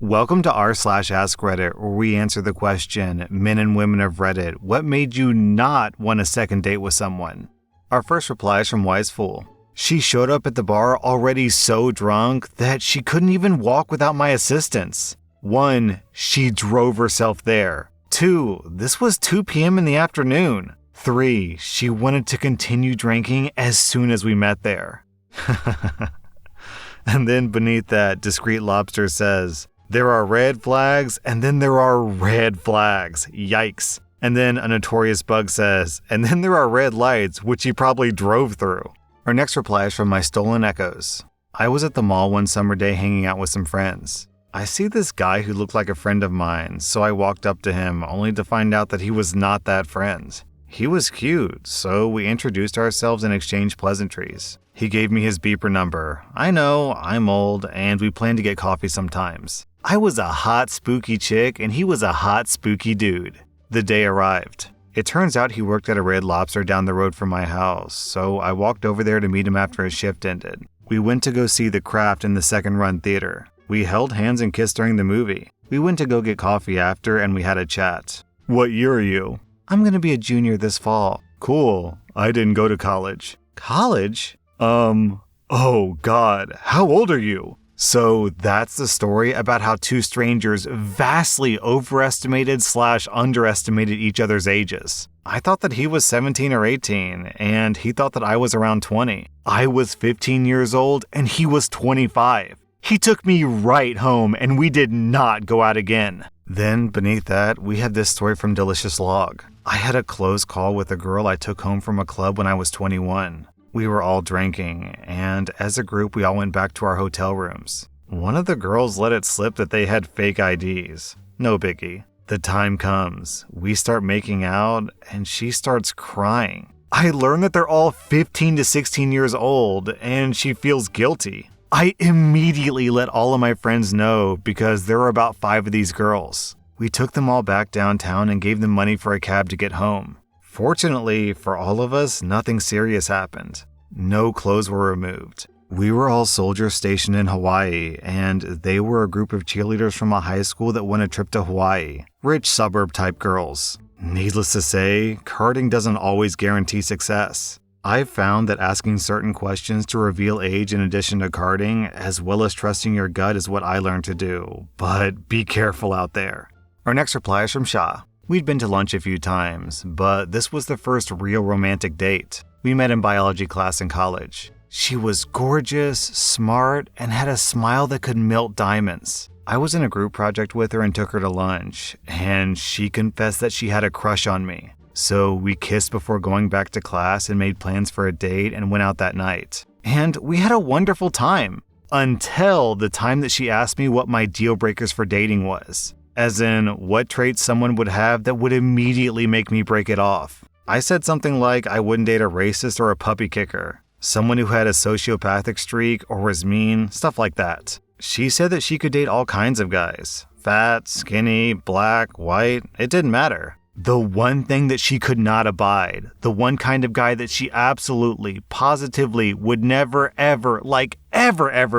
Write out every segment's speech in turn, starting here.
Welcome to rSlash Askreddit, where we answer the question, men and women of Reddit, what made you not want a second date with someone? Our first reply is from Wise Fool. She showed up at the bar already so drunk that she couldn't even walk without my assistance. 1. She drove herself there. 2. This was 2 p.m. in the afternoon. 3. She wanted to continue drinking as soon as we met there. And then beneath that, Discreet Lobster says, there are red flags, and then there are red flags. Yikes. And then a Notorious Bug says, and then there are red lights, which he probably drove through. Our next reply is from My Stolen Echoes. I was at the mall one summer day hanging out with some friends. I see this guy who looked like a friend of mine, so I walked up to him, only to find out that he was not that friend. He was cute, so we introduced ourselves and exchanged pleasantries. He gave me his beeper number. I know, I'm old, and we plan to get coffee sometimes. I was a hot, spooky chick, and he was a hot, spooky dude. The day arrived. It turns out he worked at a Red Lobster down the road from my house, so I walked over there to meet him after his shift ended. We went to go see The Craft in the second run theater. We held hands and kissed during the movie. We went to go get coffee after, and we had a chat. What year are you? I'm going to be a junior this fall. Cool. I didn't go to college. College? Oh God, how old are you? So that's the story about how 2 strangers vastly overestimated/underestimated each other's ages. I thought that he was 17 or 18, and he thought that I was around 20. I was 15 years old, and he was 25. He took me right home, and we did not go out again. Then, beneath that, we had this story from Delicious Log. I had a close call with a girl I took home from a club when I was 21. We were all drinking, and as a group, we all went back to our hotel rooms. One of the girls let it slip that they had fake IDs. No biggie. The time comes. We start making out, and she starts crying. I learn that they're all 15 to 16 years old, and she feels guilty. I immediately let all of my friends know because there were about 5 of these girls. We took them all back downtown and gave them money for a cab to get home. Fortunately, for all of us, nothing serious happened. No clothes were removed. We were all soldiers stationed in Hawaii, and they were a group of cheerleaders from a high school that won a trip to Hawaii. Rich suburb-type girls. Needless to say, carding doesn't always guarantee success. I've found that asking certain questions to reveal age in addition to carding, as well as trusting your gut, is what I learned to do. But be careful out there. Our next reply is from Shah. We'd been to lunch a few times, but this was the first real romantic date. We met in biology class in college. She was gorgeous, smart, and had a smile that could melt diamonds. I was in a group project with her and took her to lunch, and she confessed that she had a crush on me. So we kissed before going back to class and made plans for a date and went out that night. And we had a wonderful time, until the time that she asked me what my deal breakers for dating was. As in, what traits someone would have that would immediately make me break it off. I said something like I wouldn't date a racist or a puppy kicker, someone who had a sociopathic streak or was mean, stuff like that. She said that she could date all kinds of guys. Fat, skinny, black, white, it didn't matter. The one thing that she could not abide, the one kind of guy that she absolutely, positively would never, ever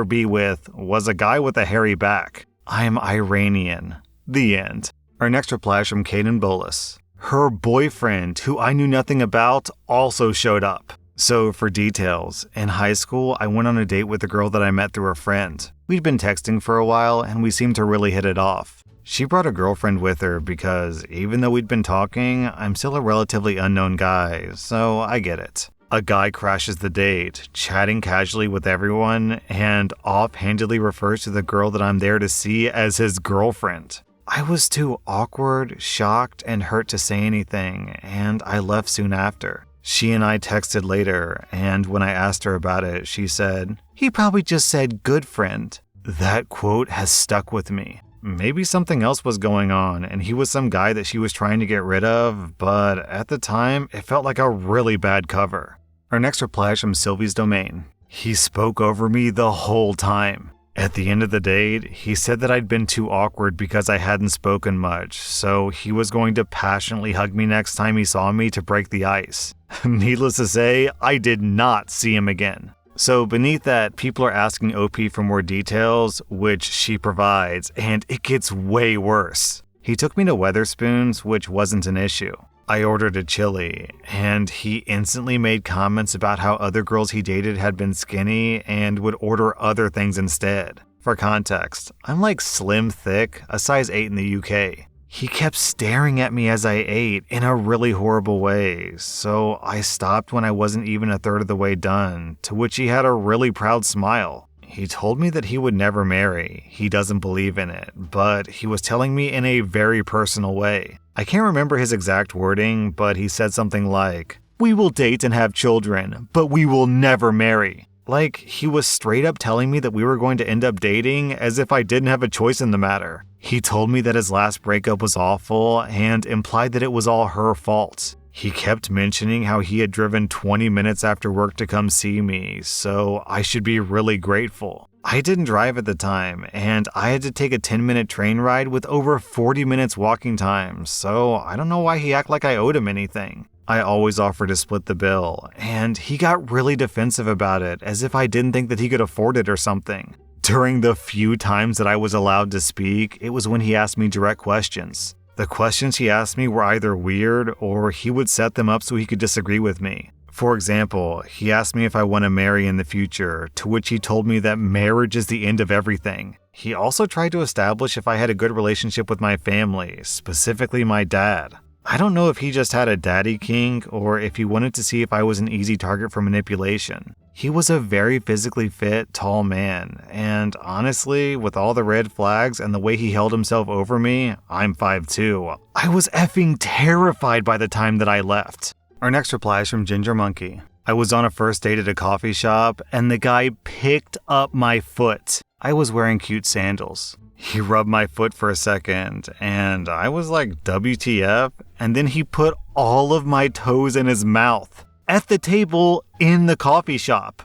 be with, was a guy with a hairy back. I'm Iranian. The end. Our next reply is from Kaden Bolus. Her boyfriend, who I knew nothing about, also showed up. So for details, in high school, I went on a date with a girl that I met through a friend. We'd been texting for a while, and we seemed to really hit it off. She brought a girlfriend with her because even though we'd been talking, I'm still a relatively unknown guy, so I get it. A guy crashes the date, chatting casually with everyone, and offhandedly refers to the girl that I'm there to see as his girlfriend. I was too awkward, shocked, and hurt to say anything, and I left soon after. She and I texted later, and when I asked her about it, she said, "He probably just said good friend." That quote has stuck with me. Maybe something else was going on, and he was some guy that she was trying to get rid of, but at the time, it felt like a really bad cover. Our next reply is from Sylvie's Domain. He spoke over me the whole time. At the end of the date, he said that I'd been too awkward because I hadn't spoken much, so he was going to passionately hug me next time he saw me to break the ice. Needless to say, I did not see him again. So beneath that, people are asking OP for more details, which she provides, and it gets way worse. He took me to Weatherspoons, which wasn't an issue. I ordered a chili, and he instantly made comments about how other girls he dated had been skinny and would order other things instead. For context, I'm like slim thick, a size 8 in the UK. He kept staring at me as I ate in a really horrible way, so I stopped when I wasn't even a third of the way done, to which he had a really proud smile. He told me that he would never marry, he doesn't believe in it, but he was telling me in a very personal way. I can't remember his exact wording, but he said something like, "We will date and have children, but we will never marry." Like, he was straight up telling me that we were going to end up dating as if I didn't have a choice in the matter. He told me that his last breakup was awful and implied that it was all her fault. He kept mentioning how he had driven 20 minutes after work to come see me, so I should be really grateful. I didn't drive at the time, and I had to take a 10-minute train ride with over 40 minutes walking time, so I don't know why he acted like I owed him anything. I always offered to split the bill, and he got really defensive about it, as if I didn't think that he could afford it or something. During the few times that I was allowed to speak, it was when he asked me direct questions. The questions he asked me were either weird, or he would set them up so he could disagree with me. For example, he asked me if I want to marry in the future, to which he told me that marriage is the end of everything. He also tried to establish if I had a good relationship with my family, specifically my dad. I don't know if he just had a daddy kink or if he wanted to see if I was an easy target for manipulation. He was a very physically fit, tall man, and honestly, with all the red flags and the way he held himself over me, I'm 5'2". I was effing terrified by the time that I left. Our next reply is from Ginger Monkey. I was on a first date at a coffee shop, and the guy picked up my foot. I was wearing cute sandals. He rubbed my foot for a second, and I was like, WTF? And then he put all of my toes in his mouth. At the table in the coffee shop.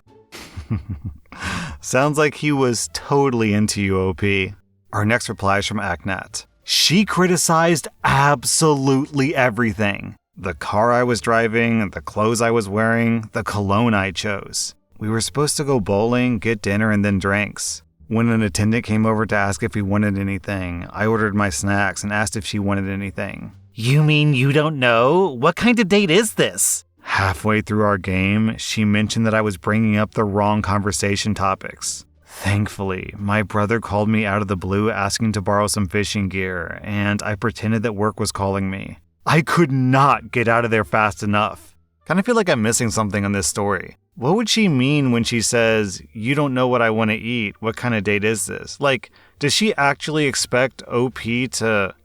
Sounds like he was totally into you, OP. Our next reply is from Aknat. She criticized absolutely everything. The car I was driving, the clothes I was wearing, the cologne I chose. We were supposed to go bowling, get dinner, and then drinks. When an attendant came over to ask if we wanted anything, I ordered my snacks and asked if she wanted anything. You mean you don't know? What kind of date is this? Halfway through our game, she mentioned that I was bringing up the wrong conversation topics. Thankfully, my brother called me out of the blue asking to borrow some fishing gear, and I pretended that work was calling me. I could not get out of there fast enough. Kind of feel like I'm missing something on this story. What would she mean when she says, "You don't know what I want to eat, what kind of date is this?" Like, does she actually expect OP to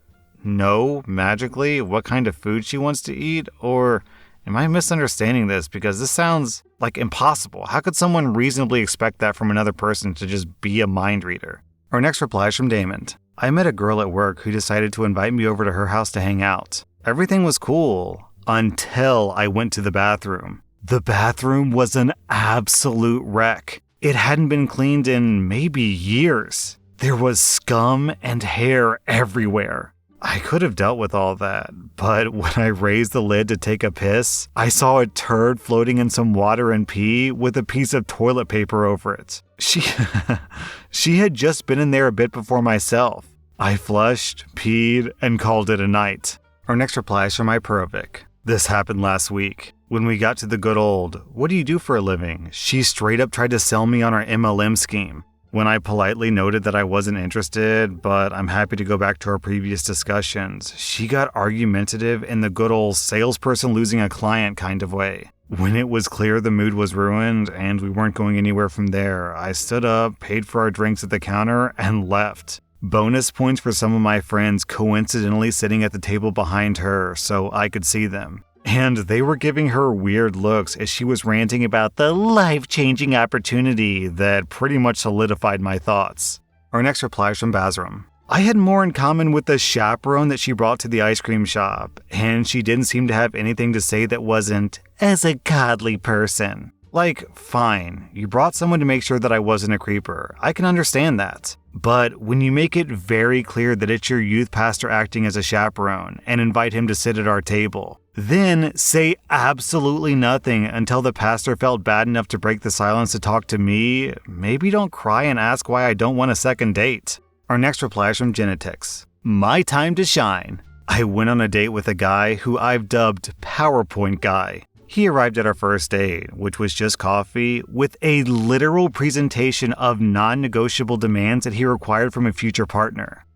know magically what kind of food she wants to eat? Or am I misunderstanding this? Because this sounds like impossible. How could someone reasonably expect that from another person to just be a mind reader? Our next reply is from Damon. I met a girl at work who decided to invite me over to her house to hang out. Everything was cool until I went to the bathroom. The bathroom was an absolute wreck. It hadn't been cleaned in maybe years. There was scum and hair everywhere. I could have dealt with all that, but when I raised the lid to take a piss, I saw a turd floating in some water and pee with a piece of toilet paper over it. She had just been in there a bit before myself. I flushed, peed, and called it a night. Our next reply is from Iperovic. This happened last week. When we got to the good old, "What do you do for a living?" she straight up tried to sell me on our MLM scheme. When I politely noted that I wasn't interested, but I'm happy to go back to our previous discussions, she got argumentative in the good old salesperson losing a client kind of way. When it was clear the mood was ruined and we weren't going anywhere from there, I stood up, paid for our drinks at the counter, and left. Bonus points for some of my friends coincidentally sitting at the table behind her so I could see them. And they were giving her weird looks as she was ranting about the life-changing opportunity that pretty much solidified my thoughts. Our next reply is from Basram. I had more in common with the chaperone that she brought to the ice cream shop, and she didn't seem to have anything to say that wasn't, "as a godly person." Like, fine, you brought someone to make sure that I wasn't a creeper. I can understand that. But when you make it very clear that it's your youth pastor acting as a chaperone and invite him to sit at our table, Then say absolutely nothing until the pastor felt bad enough to break the silence to talk to me. Maybe don't cry and ask why I don't want a second date. Our next reply is from Genetix. My time to shine. I went on a date with a guy who I've dubbed PowerPoint Guy. He arrived at our first date, which was just coffee, with a literal presentation of non-negotiable demands that he required from a future partner.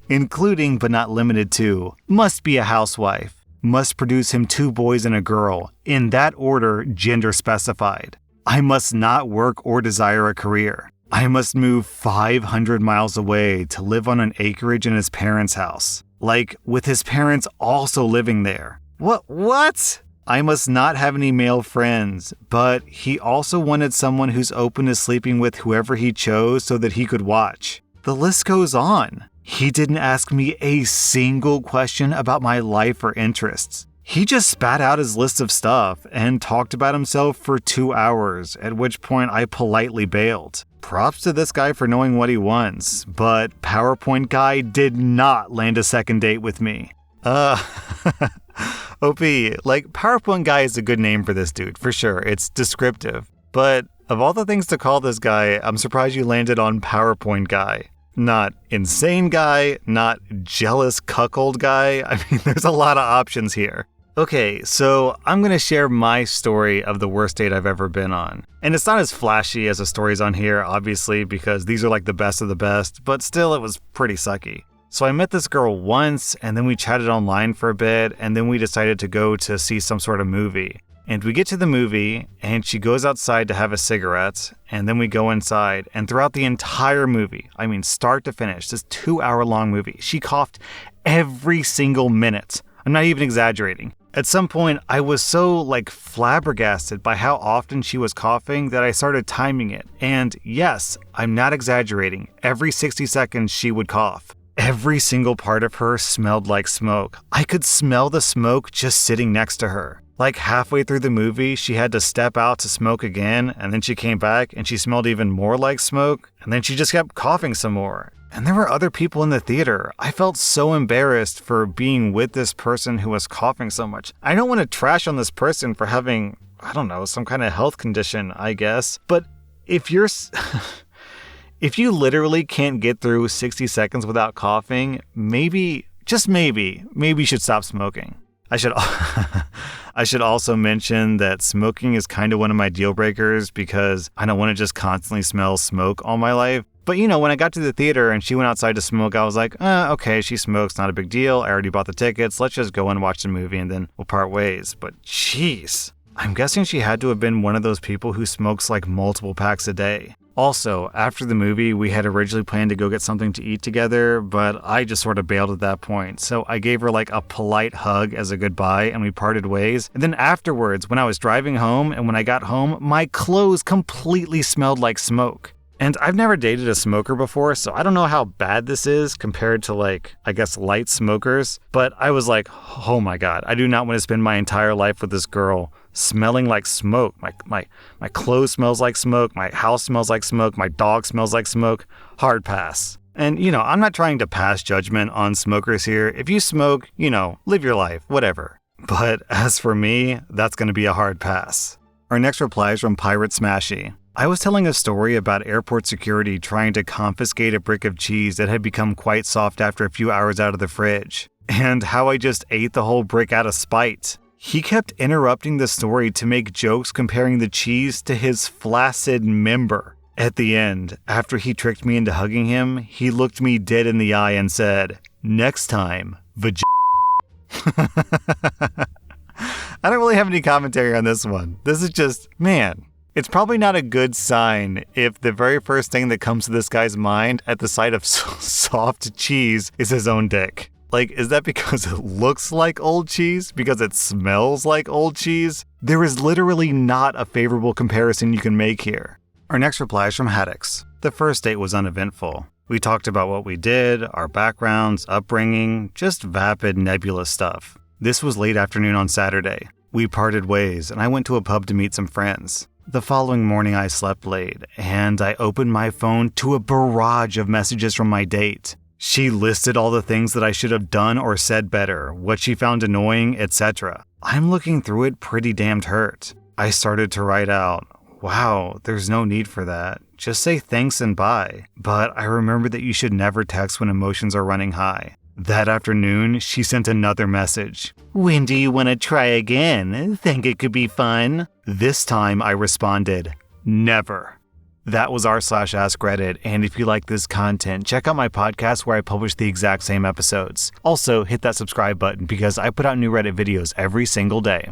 Including but not limited to, must be a housewife, must produce him 2 boys and a girl, in that order gender specified. I must not work or desire a career. I must move 500 miles away to live on an acreage in his parents' house. Like, with his parents also living there. What? I must not have any male friends, but he also wanted someone who's open to sleeping with whoever he chose so that he could watch. The list goes on. He didn't ask me a single question about my life or interests. He just spat out his list of stuff and talked about himself for 2 hours, at which point I politely bailed. Props to this guy for knowing what he wants, but PowerPoint Guy did not land a second date with me. OP, like, PowerPoint Guy is a good name for this dude, for sure. It's descriptive. But of all the things to call this guy, I'm surprised you landed on PowerPoint Guy. Not insane guy, not jealous cuckold guy. I mean, there's a lot of options here. Okay, so I'm going to share my story of the worst date I've ever been on. And it's not as flashy as the stories on here, obviously, because these are like the best of the best, but still it was pretty sucky. So I met this girl once, and then we chatted online for a bit, and then we decided to go to see some sort of movie. And we get to the movie, and she goes outside to have a cigarette, and then we go inside, and throughout the entire movie, I mean start to finish, this 2-hour-long movie, she coughed every single minute. I'm not even exaggerating. At some point, I was so flabbergasted by how often she was coughing that I started timing it. And yes, I'm not exaggerating, every 60 seconds she would cough. Every single part of her smelled like smoke. I could smell the smoke just sitting next to her. Like halfway through the movie, she had to step out to smoke again, and then she came back and she smelled even more like smoke, and then she just kept coughing some more. And there were other people in the theater. I felt so embarrassed for being with this person who was coughing so much. I don't want to trash on this person for having, I don't know, some kind of health condition, I guess. But if you're... if you literally can't get through 60 seconds without coughing, maybe, just maybe you should stop smoking. I should also mention that smoking is kind of one of my deal breakers because I don't want to just constantly smell smoke all my life. But when I got to the theater and she went outside to smoke, I was like, okay, she smokes, not a big deal. I already bought the tickets. Let's just go and watch the movie and then we'll part ways. But jeez, I'm guessing she had to have been one of those people who smokes like multiple packs a day. Also, after the movie, we had originally planned to go get something to eat together, but I just sort of bailed at that point. So I gave her a polite hug as a goodbye and we parted ways. And then afterwards, when I was driving home and when I got home, my clothes completely smelled like smoke. And I've never dated a smoker before, so I don't know how bad this is compared to light smokers. But I was like, oh my God, I do not want to spend my entire life with this girl smelling like smoke. My clothes smells like smoke. My house smells like smoke. My dog smells like smoke. Hard pass. And, I'm not trying to pass judgment on smokers here. If you smoke, live your life, whatever. But as for me, that's going to be a hard pass. Our next reply is from Pirate Smashy. I was telling a story about airport security trying to confiscate a brick of cheese that had become quite soft after a few hours out of the fridge, and how I just ate the whole brick out of spite. He kept interrupting the story to make jokes comparing the cheese to his flaccid member. At the end, after he tricked me into hugging him, he looked me dead in the eye and said, "Next time, I don't really have any commentary on this one. This is just, man. It's probably not a good sign if the very first thing that comes to this guy's mind at the sight of soft cheese is his own dick. Is that because it looks like old cheese? Because it smells like old cheese? There is literally not a favorable comparison you can make here. Our next reply is from Haddix. The first date was uneventful. We talked about what we did, our backgrounds, upbringing, just vapid, nebulous stuff. This was late afternoon on Saturday. We parted ways, and I went to a pub to meet some friends. The following morning I slept late, and I opened my phone to a barrage of messages from my date. She listed all the things that I should have done or said better, what she found annoying, etc. I'm looking through it pretty damned hurt. I started to write out, wow, there's no need for that. Just say thanks and bye. But I remember that you should never text when emotions are running high. That afternoon, she sent another message. When do you want to try again? Think it could be fun? This time I responded, never. That was r/Askreddit, and if you like this content, check out my podcast where I publish the exact same episodes. Also, hit that subscribe button because I put out new Reddit videos every single day.